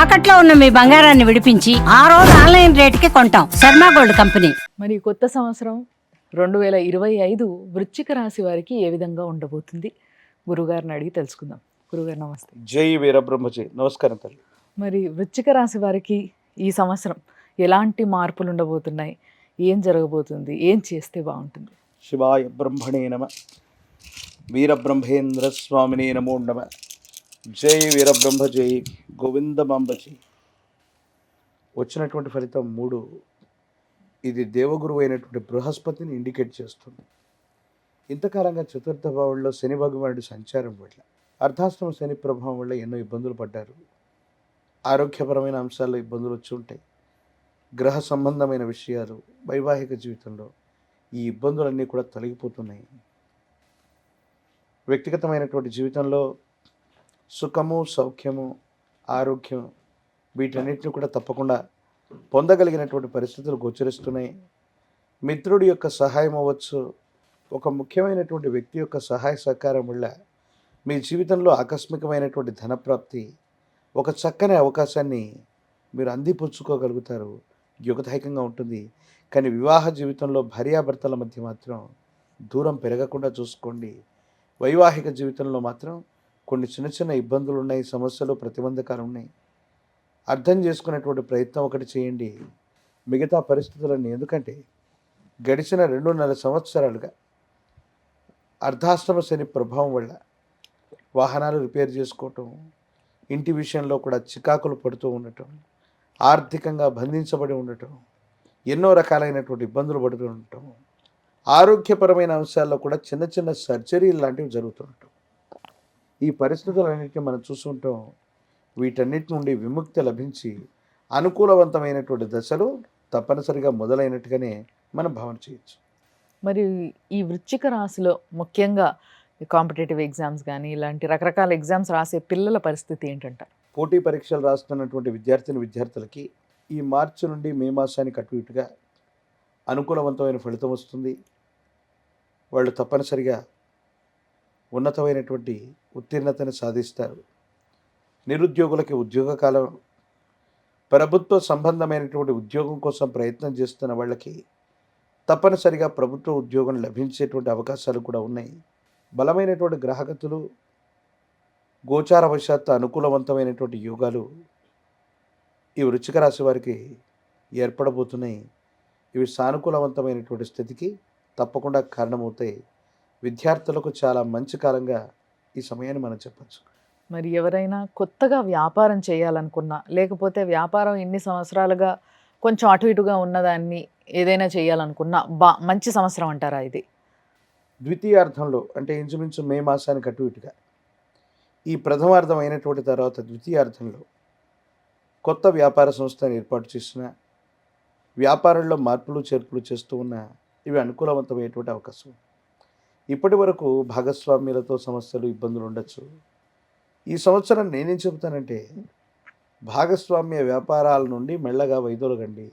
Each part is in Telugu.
తాకట్లో ఉన్న మీ బంగారాన్ని విడిపించి ఆ రోజు ఆన్లైన్ రేటుకి కొంటాం. Sharma gold company. మరి కొత్త సంవత్సరం 2025 వృశ్చిక రాశి వారికి ఏ విధంగా ఉండబోతుంది? గురుగారిని అడిగి తెలుసుకుందాం. గురుగారు నమస్తే. జై వీరబ్రహ్మజీ. నమస్కారం తల్లి. మరి వృశ్చిక రాశి వారికి ఈ సంవత్సరం ఎలాంటి మార్పులు ఉండబోతున్నాయి? ఏం జరగబోతుంది? ఏం చేస్తే బాగుంటుంది? శివాయ బ్రహ్మణే నమ. వీరబ్రహ్మేంద్ర స్వామినే నమో నమ. జై వీరబ్రహ్మ జై గోవిందమాంబజీ. వచ్చినటువంటి ఫలితం 3. ఇది దేవగురువు అయినటువంటి బృహస్పతిని ఇండికేట్ చేస్తుంది. ఇంతకాలంగా చతుర్థ భావంలో శని భగవానుడి సంచారం వల్ల, అర్ధాష్టమ శని ప్రభావం వల్ల ఎన్నో ఇబ్బందులు పడ్డారు. ఆరోగ్యపరమైన అంశాల్లో ఇబ్బందులు వచ్చి ఉంటాయి. గ్రహ సంబంధమైన విషయాలు, వైవాహిక జీవితంలో ఈ ఇబ్బందులన్నీ కూడా తొలగిపోతున్నాయి. వ్యక్తిగతమైనటువంటి జీవితంలో సుఖము, సౌఖ్యము, ఆరోగ్యం వీటన్నిటిని కూడా తప్పకుండా పొందగలిగినటువంటి పరిస్థితులు గోచరిస్తున్నాయి. మిత్రుడి యొక్క సహాయం అవ్వచ్చు, ఒక ముఖ్యమైనటువంటి వ్యక్తి యొక్క సహాయ సహకారం వల్ల మీ జీవితంలో ఆకస్మికమైనటువంటి ధనప్రాప్తి, ఒక చక్కని అవకాశాన్ని మీరు అందిపుచ్చుకోగలుగుతారు. యుగదాయకంగా ఉంటుంది. కానీ వివాహ జీవితంలో భార్యాభర్తల మధ్య మాత్రం దూరం పెరగకుండా చూసుకోండి. వైవాహిక జీవితంలో మాత్రం కొన్ని చిన్న చిన్న ఇబ్బందులు ఉన్నాయి, సమస్యలు, ప్రతిబంధకాలు ఉన్నాయి. అర్థం చేసుకునేటువంటి ప్రయత్నం ఒకటి చేయండి. మిగతా పరిస్థితులన్నీ, ఎందుకంటే గడిచిన 2.5 సంవత్సరాలుగా అర్ధాష్టమ శని ప్రభావం వల్ల వాహనాలు రిపేర్ చేసుకోవటం, ఇంటి విషయంలో కూడా చికాకులు పడుతూ ఉండటం, ఆర్థికంగా బంధించబడి ఉండటం, ఎన్నో రకాలైనటువంటి ఇబ్బందులు పడుతూ ఉండటం, ఆరోగ్యపరమైన అంశాల్లో కూడా చిన్న చిన్న సర్జరీలు లాంటివి జరుగుతుండటం, ఈ పరిస్థితులన్నింటినీ మనం చూస్తుంటాం. వీటన్నిటి నుండి విముక్తి లభించి అనుకూలవంతమైనటువంటి దశలు తప్పనిసరిగా మొదలైనట్టుగానే మనం భావన చేయొచ్చు. మరి ఈ వృశ్చిక రాశిలో ముఖ్యంగా కాంపిటేటివ్ ఎగ్జామ్స్ కానీ ఇలాంటి రకరకాల ఎగ్జామ్స్ రాసే పిల్లల పరిస్థితి ఏంటంటారు? పోటీ పరీక్షలు రాస్తున్నటువంటి విద్యార్థులకి ఈ మార్చి నుండి మే మాసానికి అటు ఇటుగా అనుకూలవంతమైన ఫలితం వస్తుంది. వాళ్ళు తప్పనిసరిగా ఉన్నతమైనటువంటి ఉత్తీర్ణతను సాధిస్తారు. నిరుద్యోగులకి ఉద్యోగ కాలం, ప్రభుత్వ సంబంధమైనటువంటి ఉద్యోగం కోసం ప్రయత్నం చేస్తున్న వాళ్ళకి తప్పనిసరిగా ప్రభుత్వ ఉద్యోగం లభించేటువంటి అవకాశాలు కూడా ఉన్నాయి. బలమైనటువంటి గ్రహగతులు, గోచారవశాత్తు అనుకూలవంతమైనటువంటి యోగాలు ఈ వృశ్చిక రాశి వారికి ఏర్పడబోతున్నాయి. ఇవి సానుకూలవంతమైనటువంటి స్థితికి తప్పకుండా కారణమవుతాయి. విద్యార్థులకు చాలా మంచి కాలంగా ఈ సమయాన్ని మనం చెప్పచ్చు. మరి ఎవరైనా కొత్తగా వ్యాపారం చేయాలనుకున్నా, లేకపోతే వ్యాపారం ఇన్ని సంవత్సరాలుగా కొంచెం అటు ఇటుగా ఉన్నదాన్ని ఏదైనా చేయాలనుకున్నా మంచి సంవత్సరం అంటారా ఇది? ద్వితీయార్థంలో అంటే ఇంచుమించు మే మాసానికి అటు ఇటుగా, ఈ ప్రథమార్థం అయినటువంటి తర్వాత ద్వితీయార్థంలో కొత్త వ్యాపార సంస్థను ఏర్పాటు చేసిన, వ్యాపారంలో మార్పులు చేర్పులు చేస్తూ ఉన్న, ఇవి అనుకూలవంతమైనటువంటి అవకాశం. ఇప్పటి వరకు భాగస్వామ్యులతో సమస్యలు, ఇబ్బందులు ఉండొచ్చు. ఈ సంవత్సరం నేనేం చెబుతానంటే, భాగస్వామ్య వ్యాపారాల నుండి మెల్లగా వైదొలగండి.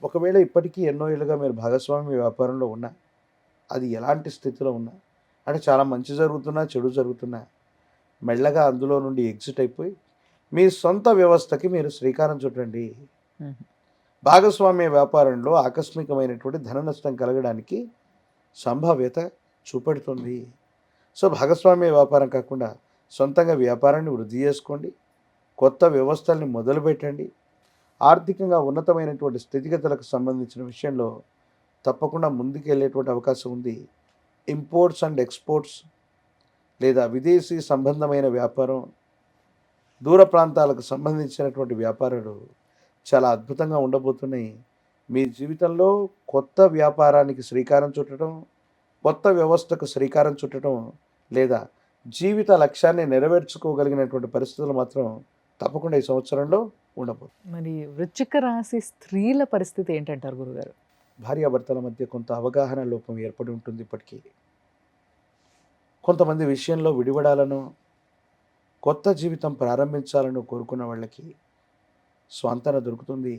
ఒకవేళ ఇప్పటికీ ఎన్నో ఏళ్ళుగా మీరు భాగస్వామ్య వ్యాపారంలో ఉన్నా, అది ఎలాంటి స్థితిలో ఉన్నా, అంటే చాలా మంచి జరుగుతున్నా, చెడు జరుగుతున్నా, మెల్లగా అందులో నుండి ఎగ్జిట్ అయిపోయి మీ సొంత వ్యవస్థకి మీరు శ్రీకారం చుట్టండి. భాగస్వామ్య వ్యాపారంలో ఆకస్మికమైనటువంటి ధన నష్టం కలగడానికి సంభావ్యత చూపెడుతుంది. సో భాగస్వామ్య వ్యాపారం కాకుండా సొంతంగా వ్యాపారాన్ని వృద్ధి చేసుకోండి. కొత్త వ్యవస్థల్ని మొదలుపెట్టండి. ఆర్థికంగా ఉన్నతమైనటువంటి స్థితిగతులకు సంబంధించిన విషయంలో తప్పకుండా ముందుకెళ్ళేటువంటి అవకాశం ఉంది. ఇంపోర్ట్స్ అండ్ ఎక్స్పోర్ట్స్ లేదా విదేశీ సంబంధమైన వ్యాపారం, దూర ప్రాంతాలకు సంబంధించినటువంటి వ్యాపారాలు చాలా అద్భుతంగా ఉండబోతున్నాయి. మీ జీవితంలో కొత్త వ్యాపారానికి శ్రీకారం చుట్టడం, కొత్త వ్యవస్థకు శ్రీకారం చుట్టడం, లేదా జీవిత లక్ష్యాన్ని నెరవేర్చుకోగలిగినటువంటి పరిస్థితులు మాత్రం తప్పకుండా ఈ సంవత్సరంలో ఉండబోతుంది. మరి వృశ్చిక రాశి స్త్రీల పరిస్థితి ఏంటంటారు గురుగారు? భార్యాభర్తల మధ్య కొంత అవగాహన లోపం ఏర్పడి ఉంటుంది. ఇప్పటికీ కొంతమంది విషయంలో విడిపడాలను, కొత్త జీవితం ప్రారంభించాలని కోరుకున్న వాళ్ళకి స్వాంతన దొరుకుతుంది.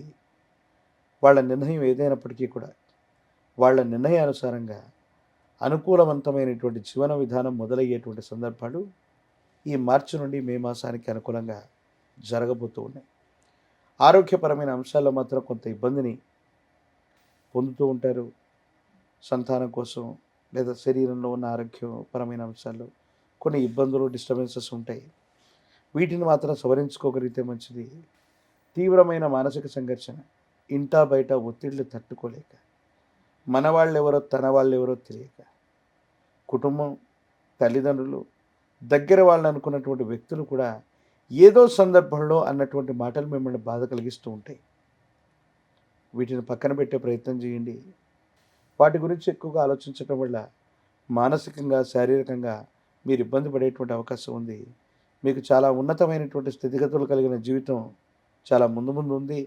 వాళ్ళ నిర్ణయం ఏదైనప్పటికీ కూడా వాళ్ళ నిర్ణయానుసారంగా అనుకూలవంతమైనటువంటి జీవన విధానం మొదలయ్యేటువంటి సందర్భాలు ఈ మార్చి నుండి మే మాసానికి అనుకూలంగా జరగబోతూ ఉన్నాయి. ఆరోగ్యపరమైన అంశాల్లో మాత్రం కొంత ఇబ్బందిని పొందుతూ ఉంటారు. సంతానం కోసం లేదా శరీరంలో ఉన్న ఆరోగ్యపరమైన అంశాల్లో కొన్ని ఇబ్బందులు, డిస్టర్బెన్సెస్ ఉంటాయి. వీటిని మాత్రం సవరించుకోగలిగితే మంచిది. తీవ్రమైన మానసిక సంఘర్షణ, ఇంటా బయట ఒత్తిళ్లు తట్టుకోలేక, మన వాళ్ళెవరో తన వాళ్ళెవరో తెలియక, కుటుంబం, తల్లిదండ్రులు, దగ్గర వాళ్ళు అనుకున్నటువంటి వ్యక్తులు కూడా ఏదో సందర్భంలో అన్నటువంటి మాటలు మిమ్మల్ని బాధ కలిగిస్తూ ఉంటాయి. వీటిని పక్కన పెట్టే ప్రయత్నం చేయండి. వాటి గురించి ఎక్కువగా ఆలోచించడం వల్ల మానసికంగా, శారీరకంగా మీరు ఇబ్బంది పడేటువంటి అవకాశం ఉంది. మీకు చాలా ఉన్నతమైనటువంటి స్థితిగతులు కలిగిన జీవితం చాలా ముందు ముందు ఉంది.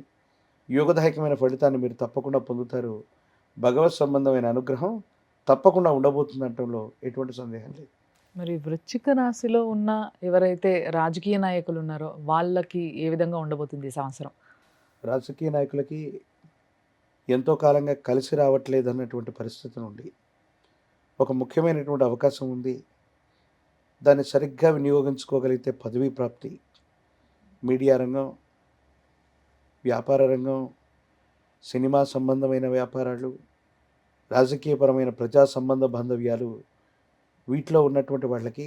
యోగదాయకమైన ఫలితాన్ని మీరు తప్పకుండా పొందుతారు. భగవత్ సంబంధమైన అనుగ్రహం తప్పకుండా ఉండబోతుందంటంలో ఎటువంటి సందేహం లేదు. మరి వృశ్చిక రాశిలో ఉన్న ఎవరైతే రాజకీయ నాయకులు ఉన్నారో వాళ్ళకి ఏ విధంగా ఉండబోతుంది ఈ సంవత్సరం? రాజకీయ నాయకులకి ఎంతో కాలంగా కలిసి రావట్లేదు అన్నటువంటి పరిస్థితి నుండి ఒక ముఖ్యమైనటువంటి అవకాశం ఉంది. దాన్ని సరిగ్గా వినియోగించుకోగలిగితే పదవీ ప్రాప్తి, మీడియా రంగం, వ్యాపార రంగం, సినిమా సంబంధమైన వ్యాపారాలు, రాజకీయపరమైన ప్రజా సంబంధ బాంధవ్యాలు, వీటిలో ఉన్నటువంటి వాళ్ళకి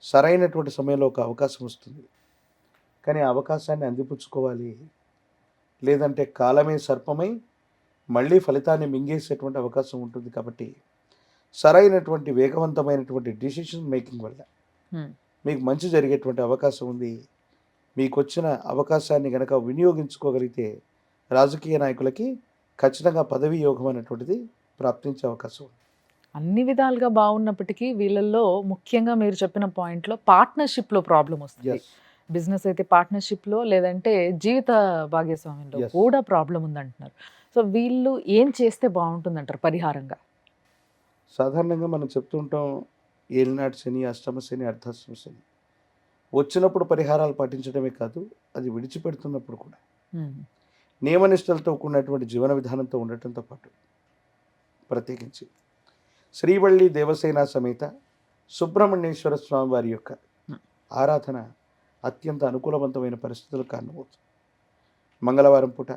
సరైనటువంటి సమయంలో ఒక అవకాశం వస్తుంది. కానీ ఆ అవకాశాన్ని అందిపుచ్చుకోవాలి. లేదంటే కాలమే సర్పమై మళ్ళీ ఫలితాన్ని మింగేసేటువంటి అవకాశం ఉంటుంది. కాబట్టి సరైనటువంటి వేగవంతమైనటువంటి డిసిషన్ మేకింగ్ వల్ల మీకు మంచి జరిగేటువంటి అవకాశం ఉంది. మీకు వచ్చిన అవకాశాన్ని కనుక వినియోగించుకోగలిగితే రాజకీయ నాయకులకి ఖచ్చితంగా పదవీ యోగం అనేటువంటిది ప్రాప్తించే అవకాశం ఉంది. అన్ని విధాలుగా బాగున్నప్పటికీ వీళ్ళల్లో ముఖ్యంగా మీరు చెప్పిన పాయింట్లో పార్ట్నర్షిప్లో ప్రాబ్లం వస్తుంది. Yes. బిజినెస్ అయితే పార్ట్నర్షిప్లో, లేదంటే జీవిత భాగస్వామ్యంలో Yes. కూడా ప్రాబ్లం ఉందంటున్నారు. సో వీళ్ళు ఏం చేస్తే బాగుంటుందంటారు పరిహారంగా? సాధారణంగా మనం చెప్తూ ఉంటాం, ఏలినాటి శని, అష్టమ శని, అర్ధాష్టమ శని వచ్చినప్పుడు పరిహారాలు పాటించడమే కాదు, అది విడిచిపెడుతున్నప్పుడు కూడా నియమనిష్టలతో కూడినటువంటి జీవన విధానంతో ఉండటంతో పాటు ప్రత్యేకించి శ్రీవల్లి దేవసేన సమేత సుబ్రహ్మణ్యేశ్వర స్వామి వారి యొక్క ఆరాధన అత్యంత అనుకూలవంతమైన పరిస్థితులు కారణమవుతుంది. మంగళవారం పూట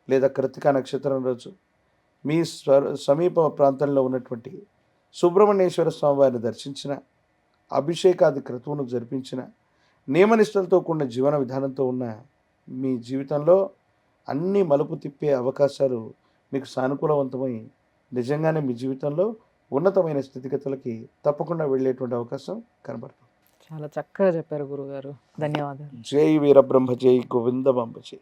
లేదా కృతికా నక్షత్రం రోజు మీ సమీప ప్రాంతంలో ఉన్నటువంటి సుబ్రహ్మణ్యేశ్వర స్వామి వారిని దర్శించిన, అభిషేకాది క్రతువును జరిపించిన, నియమనిష్టలతో కూడిన జీవన విధానంతో ఉన్న మీ జీవితంలో అన్ని మలుపు తిప్పే అవకాశాలు మీకు సానుకూలవంతమై నిజంగానే మీ జీవితంలో ఉన్నతమైన స్థితిగతులకి తప్పకుండా వెళ్ళేటువంటి అవకాశం కనబడుతుంది. చాలా చక్కగా చెప్పారు గురుగారు. ధన్యవాదాలు. జై వీరబ్రహ్మ, జై గోవింద బాంబ జై.